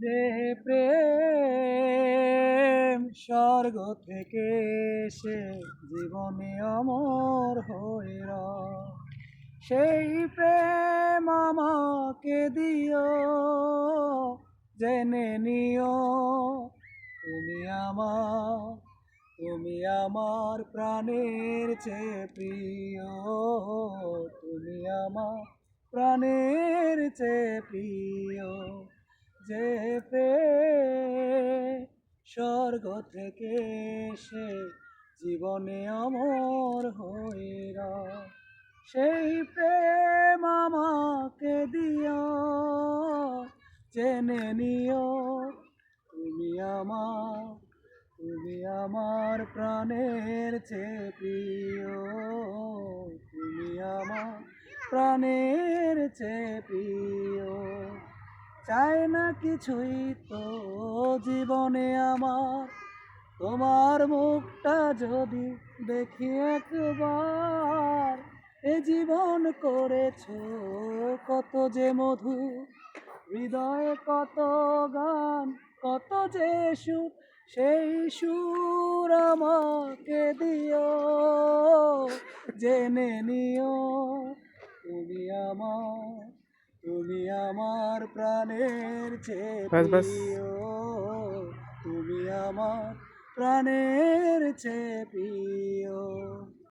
যে প্রেম স্বর্গ থেকে এসে জীবনে অমর হয়ে রয়, সেই প্রেম আমাকে দিও, জেনে নিও তুমি আমার, তুমি আমার প্রাণের চেয়ে প্রিয়, তুমি আমার প্রাণের চেয়ে প্রিয়। যে প্রেম স্বর্গ থেকে এসে জীবনে অমর হয়ে রয়, সেই প্রেম আমাকে দিও, জেনে নিও তুমি আমার, তুমি আমার প্রাণের চেয়ে প্রিয়, তুমি আমার প্রাণের চেয়ে প্রিয়। চাই না কিছুই তো জীবনে আমার, তোমার মুখটা যদি দেখি একবার। এ জীবন করেছো কত যে মধু, হৃদয়ে কত গান, কত যে সুর, সেই সুর আমাকে দিও, জেনে নিও তুমি আমার, তুমি আমার প্রাণের চেয়ে বাস বাস। প্রিয়, তুমি আমার প্রাণের চেয়ে প্রিয়।